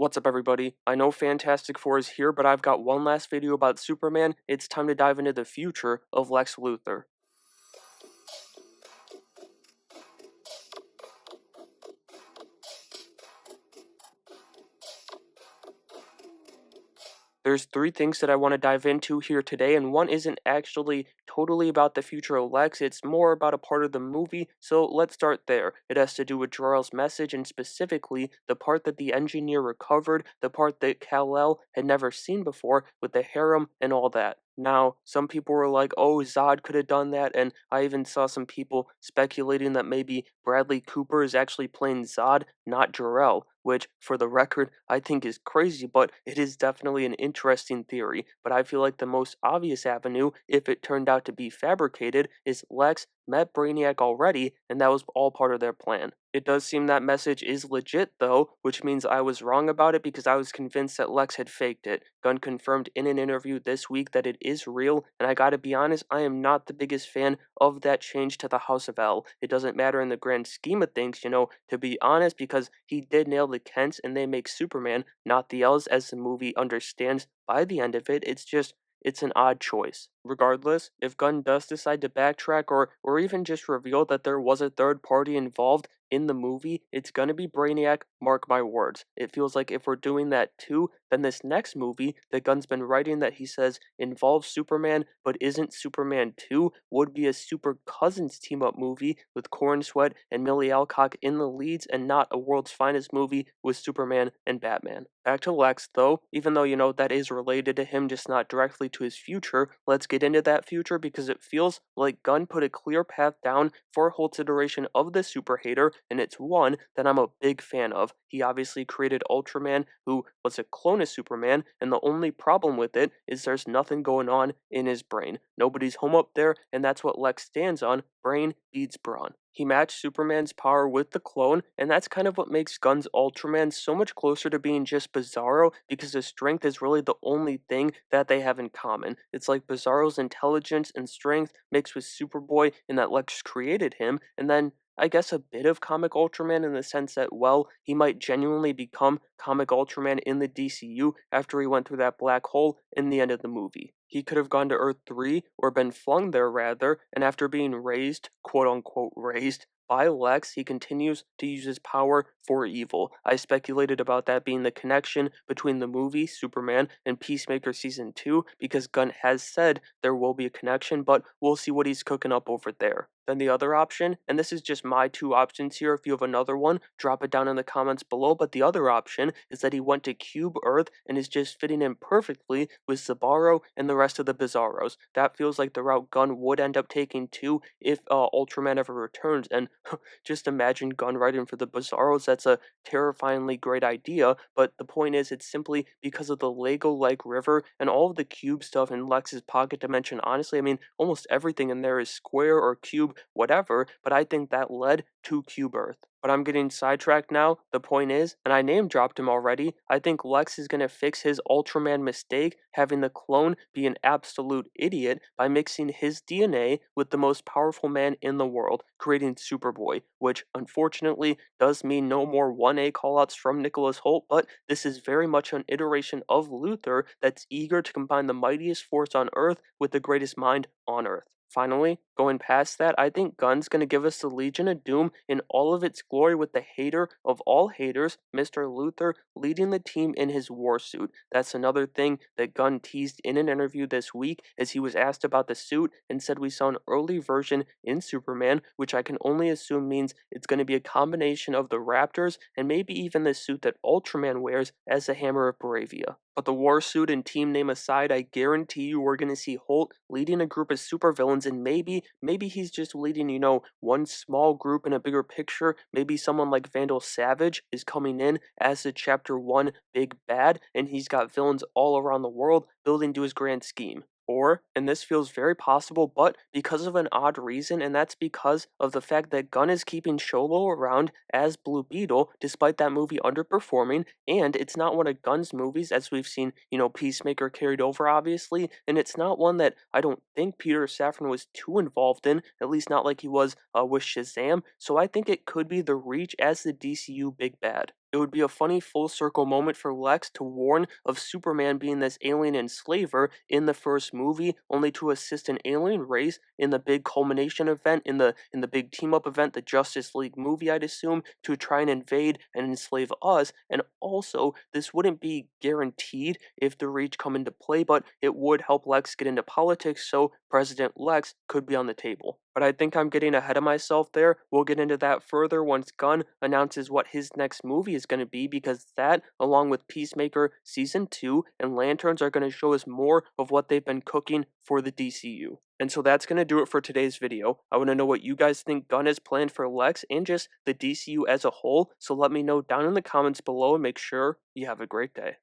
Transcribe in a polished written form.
What's up, everybody? I know Fantastic Four is here, but I've got one last video about Superman. It's time to dive into the future of Lex Luthor. There's three things that I want to dive into here today, and one isn't actually totally about the future of Lex, it's more about a part of the movie, so let's start there. It has to do with Jor-El's message, and specifically, the part that the engineer recovered, the part that Kal-El had never seen before, with the harem and all that. Now, some people were like, oh, Zod could have done that, and I even saw some people speculating that maybe Bradley Cooper is actually playing Zod, not Jor-El, which, for the record, I think is crazy, but it is definitely an interesting theory. But I feel like the most obvious avenue, if it turned out to be fabricated, is Lex met Brainiac already, and that was all part of their plan. It does seem that message is legit, though, which means I was wrong about it because I was convinced that Lex had faked it. Gunn confirmed in an interview this week that it is real, and I gotta be honest, I am not the biggest fan of that change to the House of El. It doesn't matter in the grand scheme of things, to be honest, because he did nail the Kents and they make Superman, not the Els, as the movie understands by the end of it. It's an odd choice. Regardless, if Gunn does decide to backtrack or even just reveal that there was a third party involved in the movie, it's gonna be Brainiac, mark my words. It feels like if we're doing that too, then this next movie that Gunn's been writing that he says involves Superman but isn't Superman 2 would be a Super Cousins team-up movie with Corn Sweat and Millie Alcock in the leads and not a world's finest movie with Superman and Batman. Back to Lex though, even though that is related to him, just not directly to his future, let's get into that future because it feels like Gunn put a clear path down for Holt's iteration of the super hater, and it's one that I'm a big fan of. He obviously created ULTRAMAN, who was a clone of Superman, and the only problem with it is there's nothing going on in his brain. Nobody's home up there, and that's what Lex stands on. Brain beats brawn. He matched Superman's power with the clone, and that's kind of what makes Gunn's Ultraman so much closer to being just Bizarro, because his strength is really the only thing that they have in common. It's like Bizarro's intelligence and strength mixed with Superboy in that Lex created him, and then I guess a bit of Comic Ultraman in the sense that, well, he might genuinely become Comic Ultraman in the DCU after he went through that black hole in the end of the movie. He could have gone to Earth 3, or been flung there rather, and after being raised, quote unquote raised, by Lex, he continues to use his power for evil. I speculated about that being the connection between the movie, Superman, and Peacemaker Season 2, because Gunn has said there will be a connection, but we'll see what he's cooking up over there. Then the other option, and this is just my two options here, if you have another one, drop it down in the comments below, but the other option is that he went to Cube Earth and is just fitting in perfectly with Sabaro and the rest of the Bizarros. That feels like the route Gunn would end up taking too if Ultraman ever returns, and just imagine Gunn writing for the Bizarros. That's a terrifyingly great idea, but the point is it's simply because of the Lego-like river and all of the cube stuff in Lex's pocket dimension. Honestly, I mean, almost everything in there is square or cube, whatever, but I think that led to Cube Earth. But I'm getting sidetracked now. The point is, and I name dropped him already, I think Lex is going to fix his Ultraman mistake, having the clone be an absolute idiot by mixing his DNA with the most powerful man in the world, creating Superboy, which unfortunately does mean no more 1A callouts from Nicholas Hoult, but this is very much an iteration of Luthor that's eager to combine the mightiest force on Earth with the greatest mind on Earth. Finally, going past that, I think Gunn's going to give us the Legion of Doom in all of its glory with the hater of all haters, Mr. Luthor, leading the team in his war suit. That's another thing that Gunn teased in an interview this week as he was asked about the suit and said we saw an early version in Superman, which I can only assume means it's going to be a combination of the Raptors and maybe even the suit that Ultraman wears as the Hammer of Bravia. But the war suit and team name aside, I guarantee you we're going to see Holt leading a group of supervillains, and maybe he's just leading, one small group in a bigger picture. Maybe someone like Vandal Savage is coming in as the Chapter 1 big bad, and he's got villains all around the world building to his grand scheme. Or, and this feels very possible, but because of an odd reason, and that's because of the fact that Gunn is keeping Sholo around as Blue Beetle, despite that movie underperforming, and it's not one of Gunn's movies, as we've seen, Peacemaker carried over, obviously, and it's not one that I don't think Peter Safran was too involved in, at least not like he was with Shazam, so I think it could be the Reach as the DCU big bad. It would be a funny full circle moment for Lex to warn of Superman being this alien enslaver in the first movie, only to assist an alien race in the big culmination event, in the big team up event, the Justice League movie, I'd assume, to try and invade and enslave us. And also, this wouldn't be guaranteed if the Reach come into play, but it would help Lex get into politics, so President Lex could be on the table. But I think I'm getting ahead of myself there. We'll get into that further once Gunn announces what his next movie is going to be, because that, along with Peacemaker Season 2 and Lanterns, are going to show us more of what they've been cooking for the DCU. And so that's going to do it for today's video. I want to know what you guys think Gunn has planned for Lex and just the DCU as a whole, so let me know down in the comments below and make sure you have a great day.